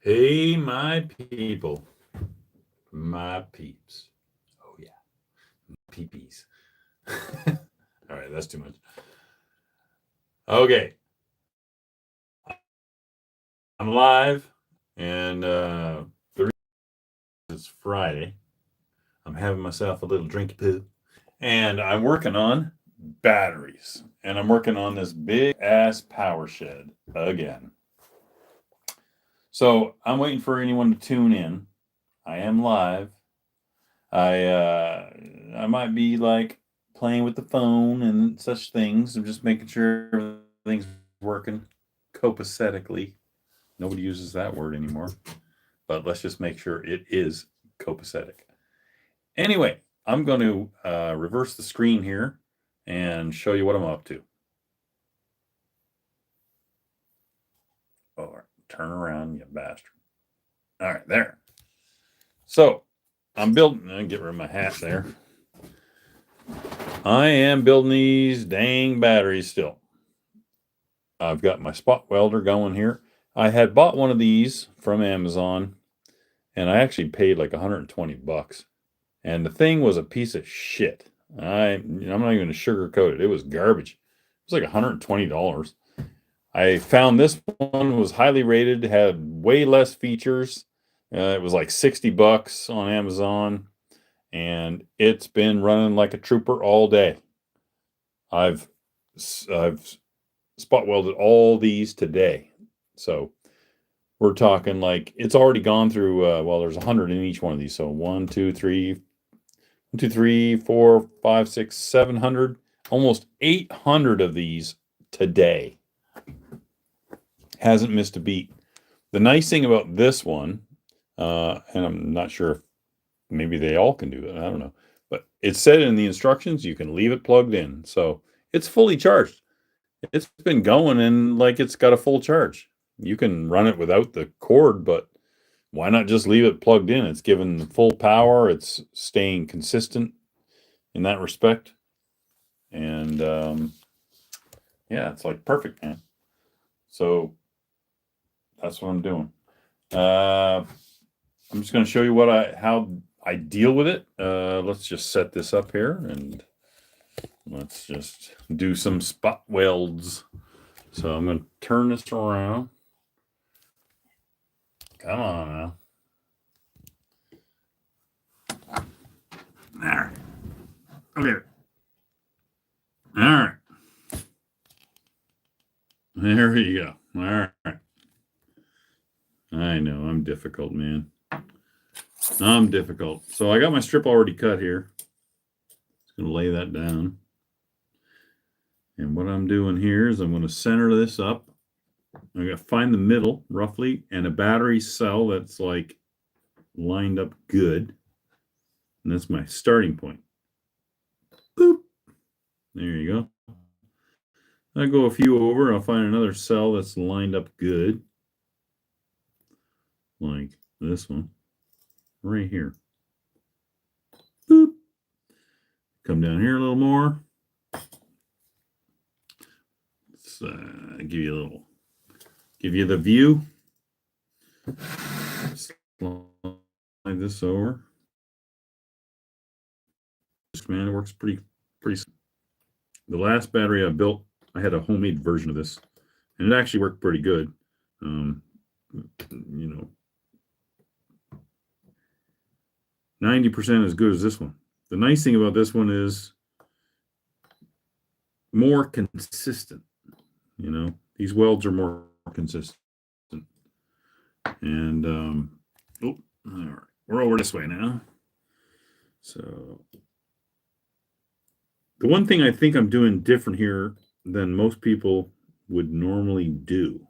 Hey, my people, my peeps. Oh, yeah, peepees. All right, that's too much. Okay, I'm live, and the reason it's Friday. I'm having myself a little drinky poo, and I'm working on batteries, and I'm working on this big ass power shed again. So I'm waiting for anyone to tune in. I am live. I might be like playing with the phone and such things. I'm just making sure everything's working copacetically. Nobody uses that word anymore, but let's just make sure it is copacetic. Anyway, I'm going to reverse the screen here and show you what I'm up to. Oh, turn around, you bastard. All right, there. So I'm building, I'll get rid of my hat there. I am building these dang batteries still. I've got my spot welder going here. I had bought one of these from Amazon, and I actually paid like 120 bucks. And the thing was a piece of shit. I'm not even going to sugarcoat it. It was garbage. It was like $120. I found this one was highly rated, had way less features. It was like 60 bucks on Amazon, and it's been running like a trooper all day. I've spot welded all these today. So we're talking like it's already gone through, well, there's 100 in each one of these. So 1, 2, 3, 1, 2, 3, 4, 5, 6, 700, almost 800 of these today. Hasn't missed a beat. The nice thing about this one, and I'm not sure if maybe they all can do it, I don't know, but it said in the instructions you can leave it plugged in. So it's fully charged. It's been going and like it's got a full charge. You can run it without the cord, but why not just leave it plugged in? It's given the full power. It's staying consistent in that respect. And yeah, it's like perfect, man. So that's what I'm doing. I'm just going to show you how I deal with it. Let's just set this up here and let's just do some spot welds. So I'm going to turn this around. Come on now. All right. Okay. All right. There you go. All right. I know I'm difficult, man. I'm difficult. So I got my strip already cut here. Just going to lay that down. And what I'm doing here is I'm going to center this up. I'm going to find the middle roughly and a battery cell that's like lined up good. And that's my starting point. Boop. There you go. I go a few over. I'll find another cell that's lined up good. Like this one. Right here. Boop. Come down here a little more. Let's give you the view. Slide this over. Man, it works pretty. The last battery I built, I had a homemade version of this, and it actually worked pretty good. 90% as good as this one. The nice thing about this one is more consistent. These welds are more consistent. And all right, we're over this way now. So the one thing I think I'm doing different here than most people would normally do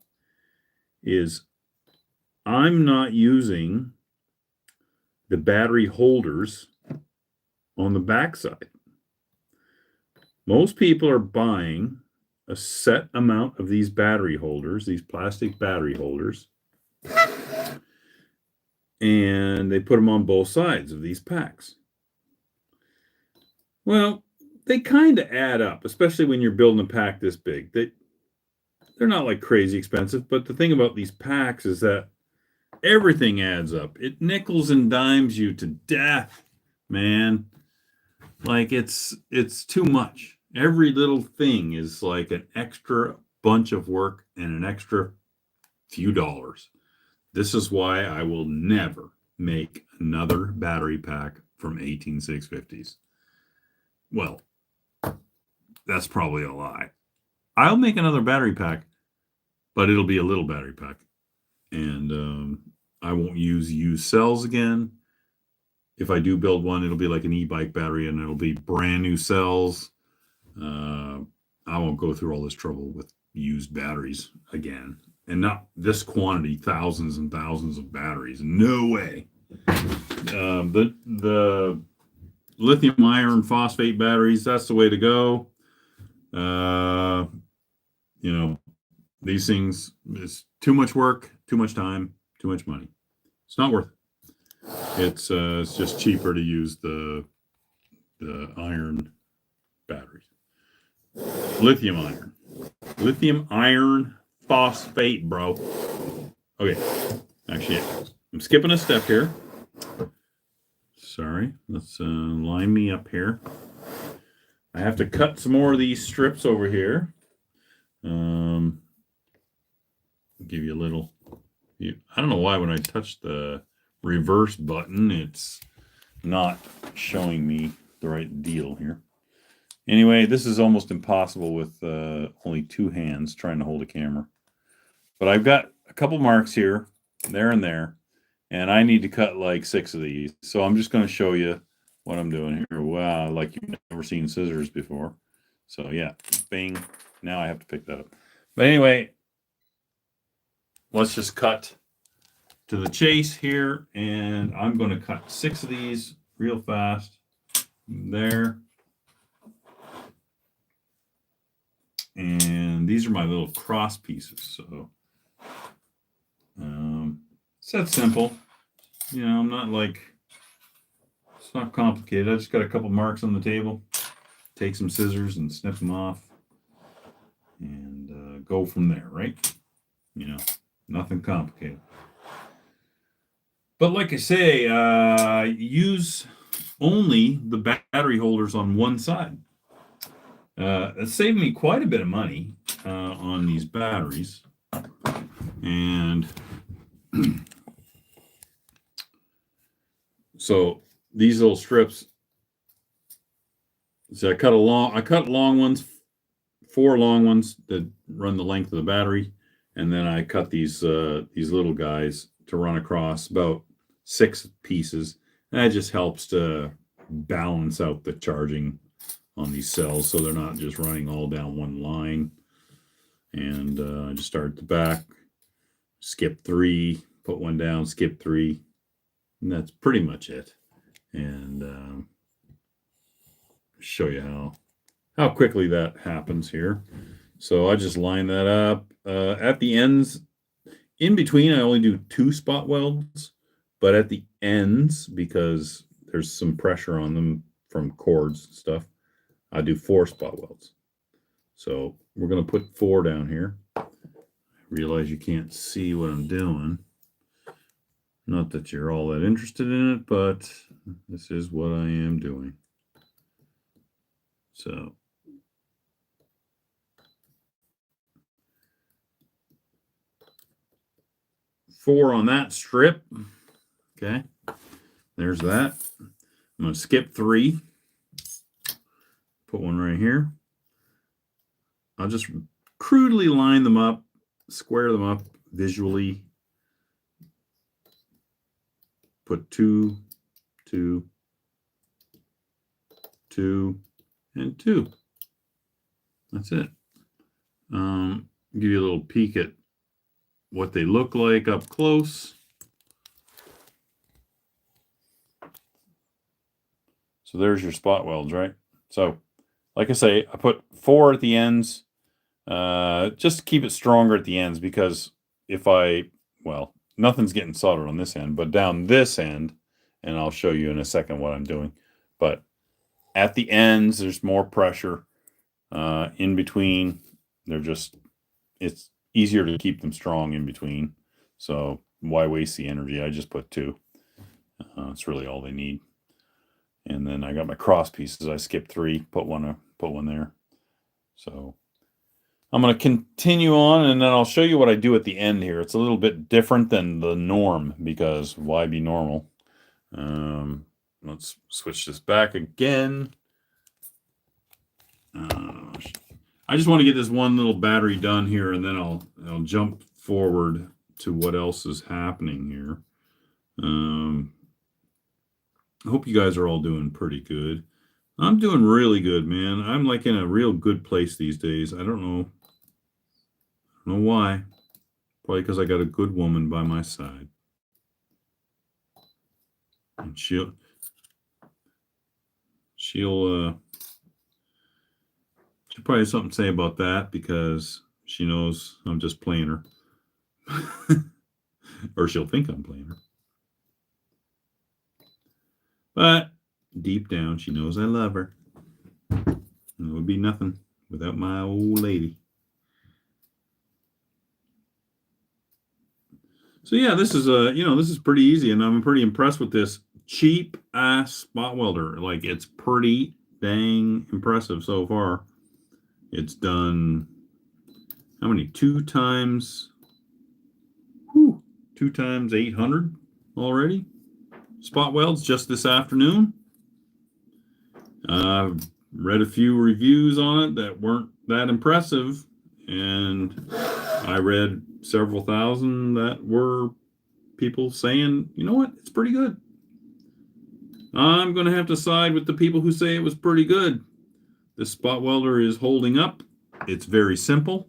is I'm not using the battery holders on the backside. Most people are buying a set amount of these battery holders, these plastic battery holders, and they put them on both sides of these packs. Well, they kind of add up, especially when you're building a pack this big. They're not like crazy expensive, but the thing about these packs is that Everything adds up. It nickels and dimes you to death, man. Like it's too much. Every little thing is like an extra bunch of work and an extra few dollars. This is why I will never make another battery pack from 18650s. Well, that's probably a lie. I'll make another battery pack, but it'll be a little battery pack. And I won't use used cells again. If I do build one, it'll be like an e-bike battery and it'll be brand new cells. I won't go through all this trouble with used batteries again. And not this quantity, thousands and thousands of batteries. No way. The lithium iron phosphate batteries, that's the way to go. You know, these things, it's too much work, too much time, too much money. It's not worth it. It's just cheaper to use the iron batteries. Lithium iron phosphate, bro. Okay, actually, I'm skipping a step here. Sorry, let's line me up here. I have to cut some more of these strips over here. Give you a little. I don't know why when I touch the reverse button, it's not showing me the right deal here. Anyway, this is almost impossible with only two hands trying to hold a camera. But I've got a couple marks here, there and there, and I need to cut like 6 of these. So I'm just going to show you what I'm doing here. Wow, like you've never seen scissors before. So yeah, bing. Now I have to pick that up. But anyway, let's just cut to the chase here, and I'm going to cut 6 of these real fast. There. And these are my little cross pieces. So it's that simple. You know, I'm not like, it's not complicated. I just got a couple marks on the table. Take some scissors and snip them off. And go from there, right? You know, nothing complicated. But like I say, use only the battery holders on one side. It saved me quite a bit of money on these batteries. And so these little strips, so I cut long ones, 4 long ones that run the length of the battery, and then I cut these little guys to run across about 6 pieces. And that just helps to balance out the charging on these cells so they're not just running all down one line. And I just start at the back, skip 3, put one down, skip 3, and that's pretty much it. And show you how quickly that happens here. So I just line that up. At the ends, in between, I only do 2 spot welds, but at the ends, because there's some pressure on them from cords and stuff, I do 4 spot welds. So we're going to put 4 down here. I realize you can't see what I'm doing. Not that you're all that interested in it, but this is what I am doing. So four on that strip. Okay, there's that. I'm going to skip 3. Put one right here. I'll just crudely line them up, square them up visually. Put 2, 2, 2, and 2. That's it. Give you a little peek at what they look like up close. So there's your spot welds, right? So, like I say, I put 4 at the ends, just to keep it stronger at the ends, because if nothing's getting soldered on this end, but down this end, and I'll show you in a second what I'm doing. But at the ends, there's more pressure. In between, it's easier to keep them strong in between. So why waste the energy? I just put 2. It's really all they need. And then I got my cross pieces. I skipped 3, put one there. So I'm going to continue on, and then I'll show you what I do at the end here. It's a little bit different than the norm, because why be normal? Let's switch this back again. I just want to get this one little battery done here, and then I'll jump forward to what else is happening here. I hope you guys are all doing pretty good. I'm doing really good, man. I'm like in a real good place these days. I don't know why. Probably because I got a good woman by my side. And she'll probably have something to say about that, because she knows I'm just playing her. Or she'll think I'm playing her. But deep down, she knows I love her. And it would be nothing without my old lady. So yeah, this is this is pretty easy, and I'm pretty impressed with this cheap ass spot welder. Like, it's pretty dang impressive so far. It's done how many? 2 times 800 already. Spot welds just this afternoon. I've read a few reviews on it that weren't that impressive, and I read several thousand that were people saying, you know what, it's pretty good. I'm going to have to side with the people who say it was pretty good. This spot welder is holding up. It's very simple,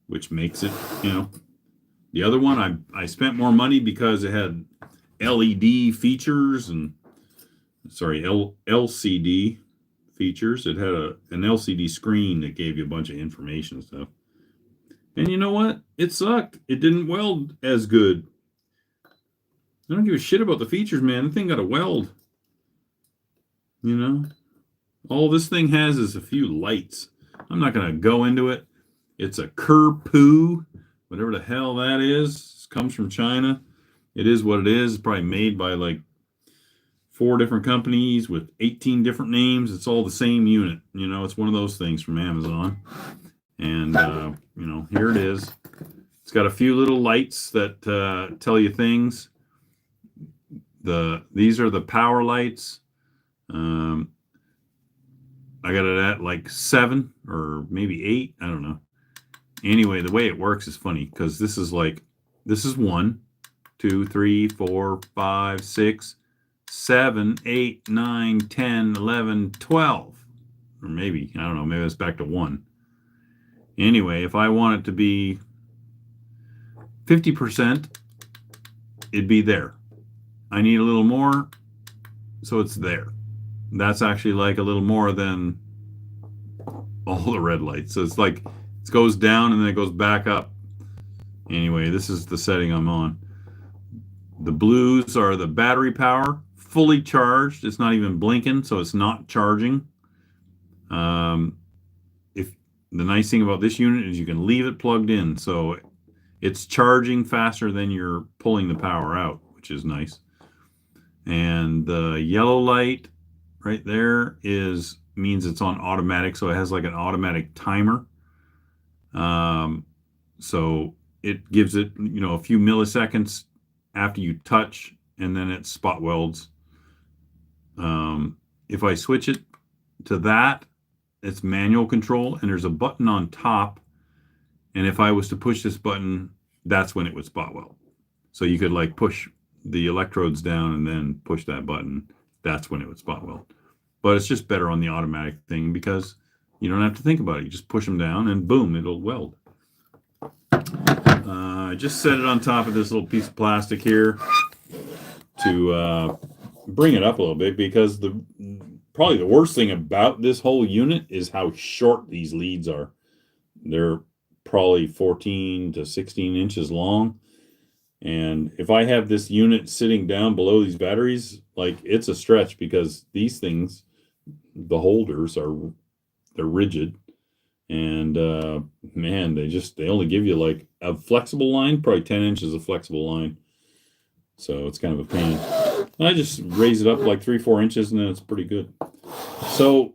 which makes it, the other one, I spent more money because it had LED features and, LCD features. It had an LCD screen that gave you a bunch of information and stuff. And you know what? It sucked. It didn't weld as good. I don't give a shit about the features, man. The thing got a weld. All this thing has is a few lights. I'm not going to go into it. It's a Kerpoo, whatever the hell that is. It comes from China. It is what it is. It's probably made by like 4 different companies with 18 different names. It's all the same unit. It's one of those things from Amazon. And, here it is. It's got a few little lights that tell you things. These are the power lights. I got it at like 7 or maybe 8. I don't know. Anyway, the way it works is funny, because this is 1, 2, 3, 4, 5, 6, 7, 8, 9, 10, 11, 12. Or maybe, I don't know, maybe it's back to 1. Anyway, if I want it to be 50%, it'd be there. I need a little more, so it's there. That's actually like a little more than all the red lights. So it's like it goes down and then it goes back up. Anyway, this is the setting I'm on. The blues are the battery power, fully charged. It's not even blinking, so it's not charging. If the nice thing about this unit is you can leave it plugged in, so it's charging faster than you're pulling the power out, which is nice. And the yellow light right there means it's on automatic, so it has like an automatic timer. So it gives it, a few milliseconds after you touch, and then it spot welds. If I switch it to that, it's manual control, and there's a button on top. And if I was to push this button, that's when it would spot weld. So you could like push the electrodes down and then push that button. That's when it would spot weld. But it's just better on the automatic thing, because you don't have to think about it. You just push them down and boom, it'll weld. I just set it on top of this little piece of plastic here to bring it up a little bit, because probably the worst thing about this whole unit is how short these leads are. They're probably 14 to 16 inches long. And if I have this unit sitting down below these batteries, like, it's a stretch, because these things, the holders they're rigid. And man, they only give you like a flexible line, probably 10 inches of flexible line. So it's kind of a pain. And I just raise it up like 3-4 inches, and then it's pretty good. So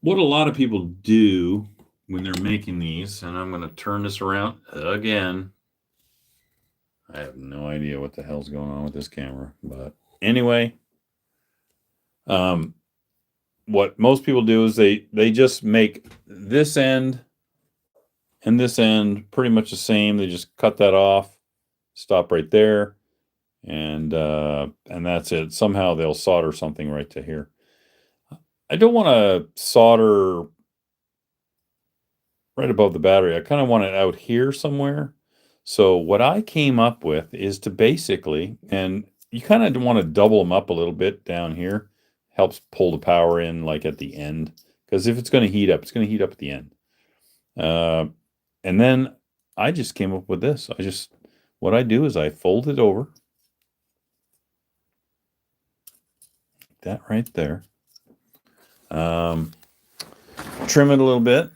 what a lot of people do when they're making these, and I'm going to turn this around again. I have no idea what the hell's going on with this camera, but anyway, what most people do is they just make this end and this end pretty much the same. They just cut that off, stop right there, and that's it. Somehow they'll solder something right to here. I don't want to solder right above the battery. I kind of want it out here somewhere. So what I came up with is to basically, and you kind of want to double them up a little bit down here. Helps pull the power in like at the end. Because if it's going to heat up, it's going to heat up at the end. And then I just came up with this. What I do is I fold it over. That right there. Trim it a little bit.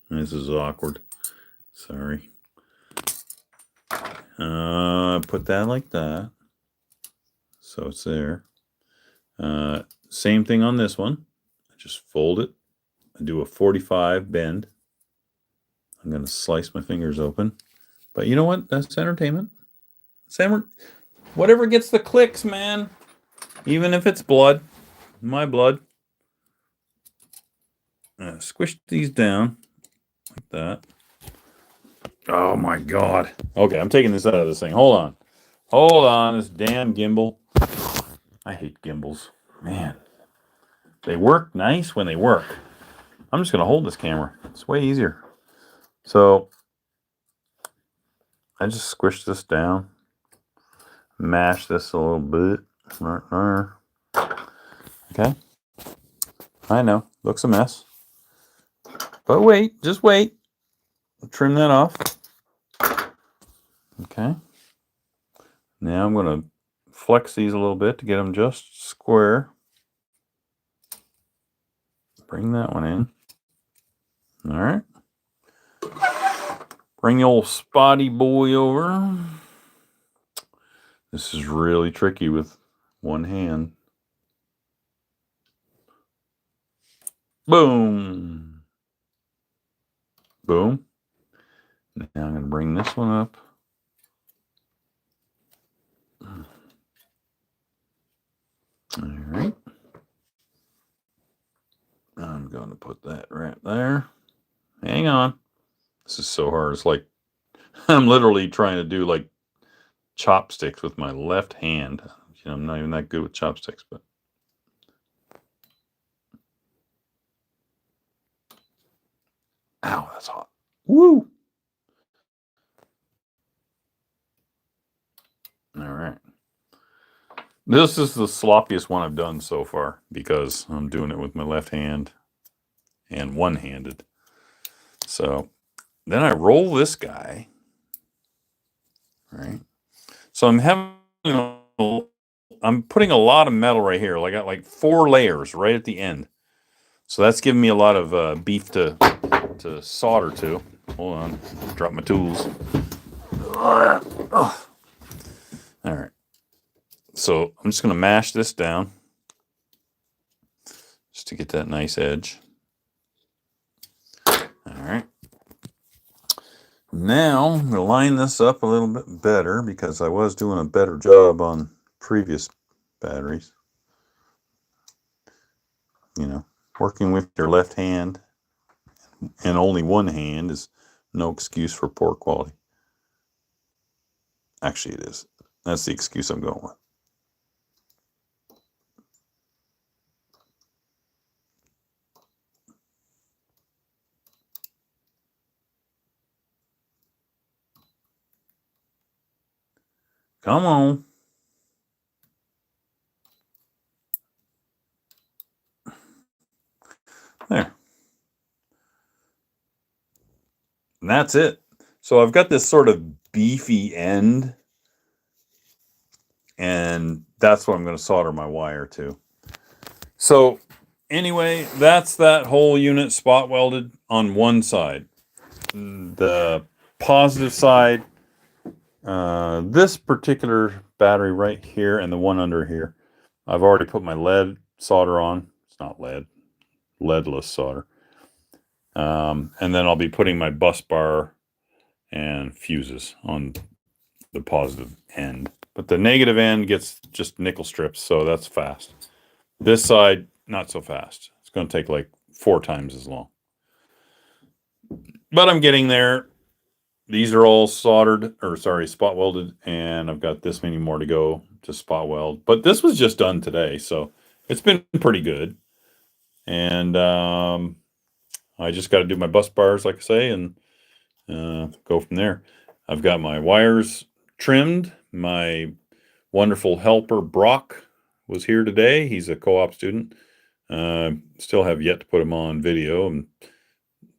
This is awkward. Sorry. Put that like that. So it's there. Same thing on this one. I just fold it. I do a 45 bend. I'm going to slice my fingers open. But you know what? That's entertainment. Whatever gets the clicks, man. Even if it's blood. My blood. Squish these down. Like that. Oh my God. Okay, I'm taking this out of this thing. Hold on. Hold on. This damn gimbal. I hate gimbals. Man. They work nice when they work. I'm just going to hold this camera. It's way easier. So, I just squish this down. Mash this a little bit. Okay. I know. Looks a mess. But wait. Just wait. Trim that off. Okay. Now I'm going to flex these a little bit to get them just square. Bring that one in. All right. Bring the old spotty boy over. This is really tricky with one hand. Boom. Boom. Now I'm going to bring this one up. All right. I'm going to put that right there. Hang on. This is so hard. It's like I'm literally trying to do like chopsticks with my left hand. You know, I'm not even that good with chopsticks, but ow, that's hot. Woo! All right. This is the sloppiest one I've done so far because I'm doing it with my left hand and one-handed. So then I roll this guy. Right. So I'm putting a lot of metal right here. I got like 4 layers right at the end. So that's giving me a lot of beef to solder to. Hold on. Drop my tools. Oh. All right. So I'm just going to mash this down just to get that nice edge. All right. Now I'm going to line this up a little bit better because I was doing a better job on previous batteries. You know, working with your left hand and only one hand is no excuse for poor quality. Actually, it is. That's the excuse I'm going with. Come on. There. And that's it. So I've got this sort of beefy end. And that's what I'm going to solder my wire to. So anyway, that's that whole unit spot welded on one side. The positive side, this particular battery right here and the one under here, I've already put my lead solder on. It's not lead, leadless solder. And then I'll be putting my bus bar and fuses on the positive end. But the negative end gets just nickel strips, so that's fast. This side, not so fast. It's going to take like 4 times as long. But I'm getting there. These are all soldered, or sorry, spot welded, and I've got this many more to go to spot weld. But this was just done today, so it's been pretty good. And I just got to do my bus bars, like I say, and go from there. I've got my wires trimmed. My wonderful helper, Brock, was here today. He's a co-op student. Still have yet to put him on video, and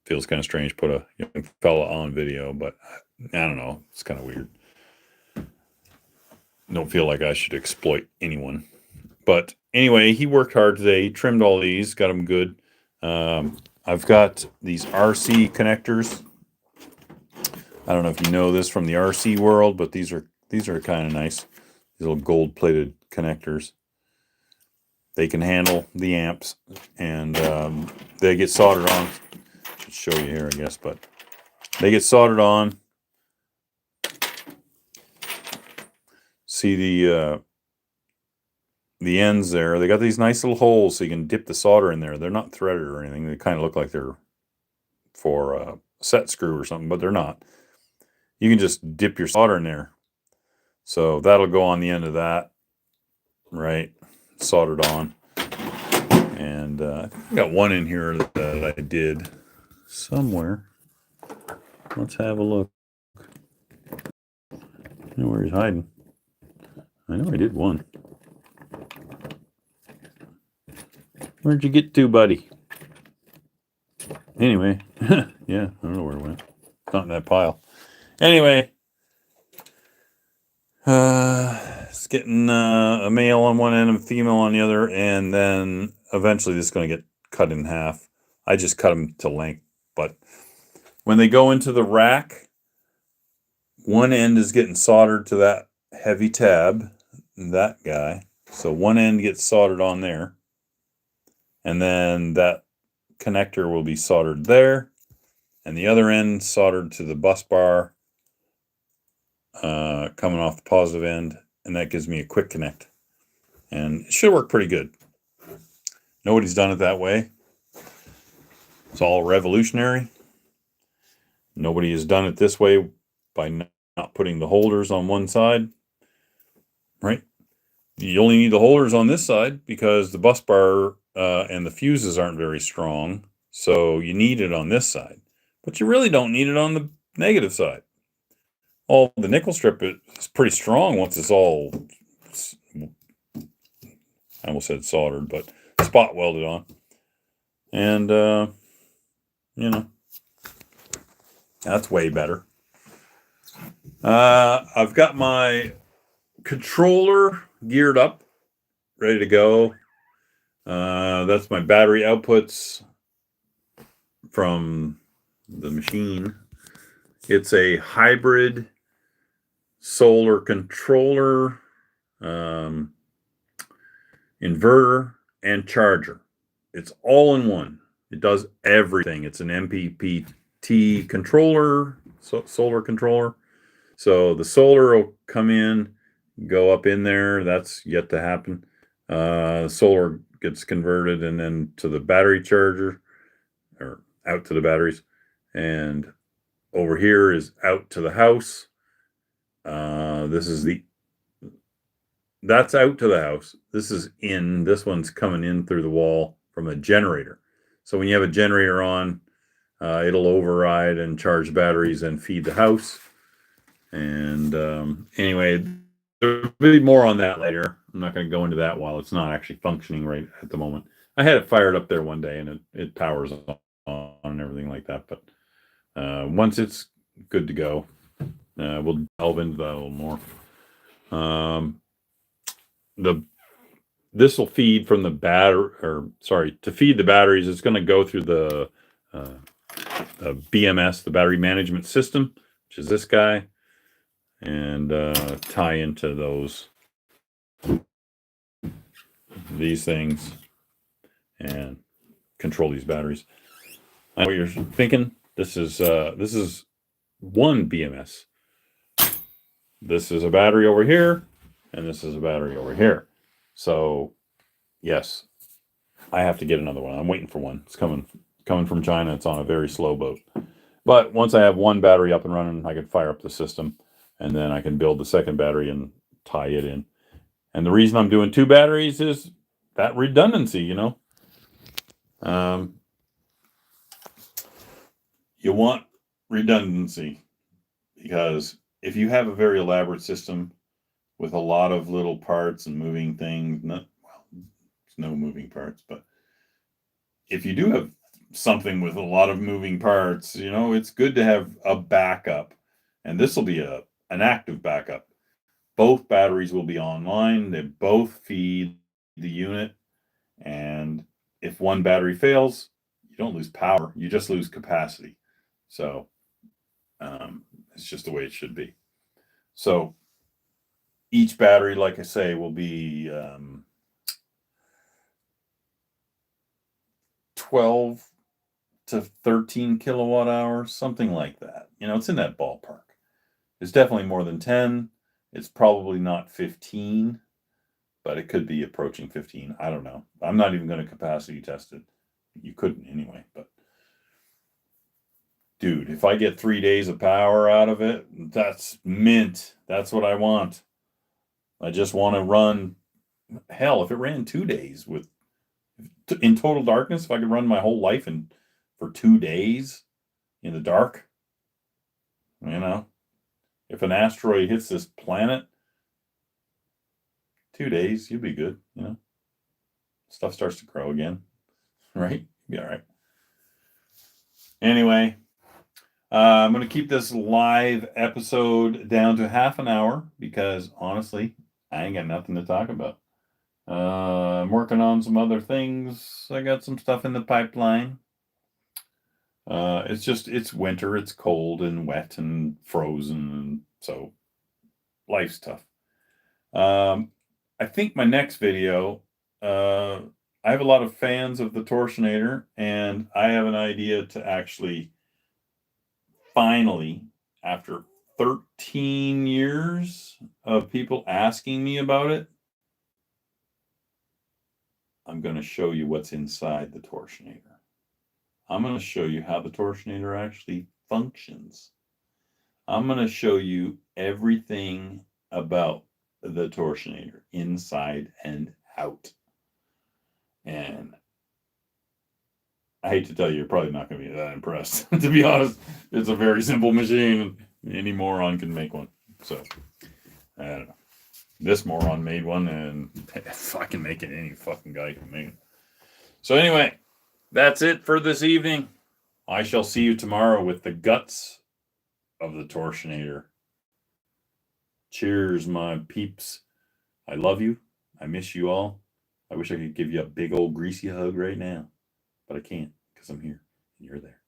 feels kind of strange to put a young fella on video, but I don't know. It's kind of weird. Don't feel like I should exploit anyone. But anyway, he worked hard today. He trimmed all these, got them good. I've got these RC connectors. I don't know if you know this from the RC world, but these are kind of nice. These little gold-plated connectors. They can handle the amps, and they get soldered on. I should show you here, I guess, but they get soldered on. See the ends there. They got these nice little holes so you can dip the solder in there. They're not threaded or anything. They kind of look like they're for a set screw or something, but they're not. You can just dip your solder in there. So that'll go on the end of that, right? Soldered on. And I got one in here that I did somewhere. Let's have a look. I know where he's hiding. I know I did one. Where'd you get to, buddy? Anyway, yeah, I don't know where it went. It's not in that pile. Anyway, it's getting a male on one end and a female on the other, and then eventually this is going to get cut in half. I just cut them to length, but when they go into the rack, one end is getting soldered to that heavy tab, that guy. So one end gets soldered on there, and then that connector will be soldered there, and the other end soldered to the bus bar coming off the positive end, and that gives me a quick connect, and it should work pretty good. Nobody's done it that way. It's all revolutionary. Nobody has done it this way by not putting the holders on one side, right? You only need the holders on this side because the bus bar and the fuses aren't very strong, so you need it on this side, but you really don't need it on the negative side. All the nickel strip is pretty strong once it's all, I almost said soldered, but spot welded on. And, you know, that's way better. I've got my controller geared up, ready to go. That's my battery outputs from the machine. It's a hybrid solar controller, inverter, and charger. It's all in one. It does everything. It's an MPPT controller, solar controller. So the solar will come in, go up in there. That's yet to happen. Solar gets converted and then to the battery charger, or out to the batteries. And over here is out to the house. That's out to the house. This is in. This one's coming in through the wall from a generator. So when you have a generator on, it'll override and charge batteries and feed the house. And anyway, there'll be more on that later. I'm not going to go into that while it's not actually functioning right at the moment. I had it fired up there one day and it powers on and everything like that. But once it's good to go, we'll delve into that a little more. This will feed from the to feed the batteries. It's going to go through the BMS, the battery management system, which is this guy. and tie into these things and control these batteries. I know what you're thinking. This is one BMS. This is a battery over here, and this is a battery over here. So, yes, I have to get another one. I'm waiting for one. It's coming from China. It's on a very slow boat. But once I have one battery up and running, I can fire up the system, and then I can build the second battery and tie it in. And the reason I'm doing two batteries is that redundancy, you know. You want redundancy because if you have a very elaborate system with a lot of little parts and moving things, there's no moving parts, but if you do have something with a lot of moving parts, you know, it's good to have a backup. And this will be an active backup. Both batteries will be online. They both feed the unit. And if one battery fails, you don't lose power. You just lose capacity. So it's just the way it should be. So each battery, like I say, will be 12 to 13 kilowatt hours, something like that. You know, it's in that ballpark. It's definitely more than 10. It's probably not 15, but it could be approaching 15. I don't know. I'm not even going to capacity test it. You couldn't anyway, but dude, if I get 3 days of power out of it, that's mint. That's what I want. I just want to run. Hell, if it ran 2 days in total darkness, if I could run my whole life for 2 days in the dark, you know, if an asteroid hits this planet, 2 days, you'll be good, you know. Stuff starts to grow again, right? You'll be all right. Anyway, I'm going to keep this live episode down to half an hour because, honestly, I ain't got nothing to talk about. I'm working on some other things. I got some stuff in the pipeline. It's winter. It's cold and wet and frozen, and so life's tough. I think my next video, I have a lot of fans of the Torsionator, and I have an idea to actually finally, after 13 years of people asking me about it, I'm going to show you what's inside the Torsionator. I'm going to show you how the Torsionator actually functions. I'm going to show you everything about the Torsionator, inside and out. And I hate to tell you, you're probably not going to be that impressed. To be honest, it's a very simple machine. Any moron can make one. So, I don't know. This moron made one, and if I can make it, any fucking guy can make it. So anyway, that's it for this evening. I shall see you tomorrow with the guts of the Torsionator. Cheers, my peeps. I love you. I miss you all. I wish I could give you a big old greasy hug right now, but I can't because I'm here and you're there.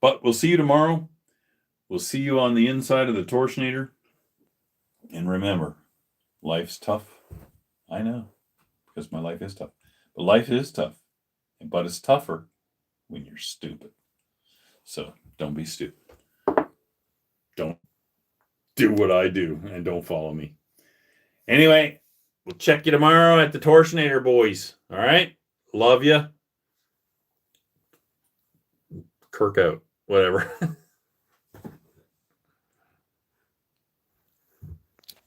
But we'll see you tomorrow. We'll see you on the inside of the Torsionator. And remember, life's tough. I know, because my life is tough. But life is tough. But it's tougher when you're stupid. So don't be stupid. Don't do what I do and don't follow me. Anyway, we'll check you tomorrow at the Torsionator, boys. All right? Love you. Kirk out. Whatever.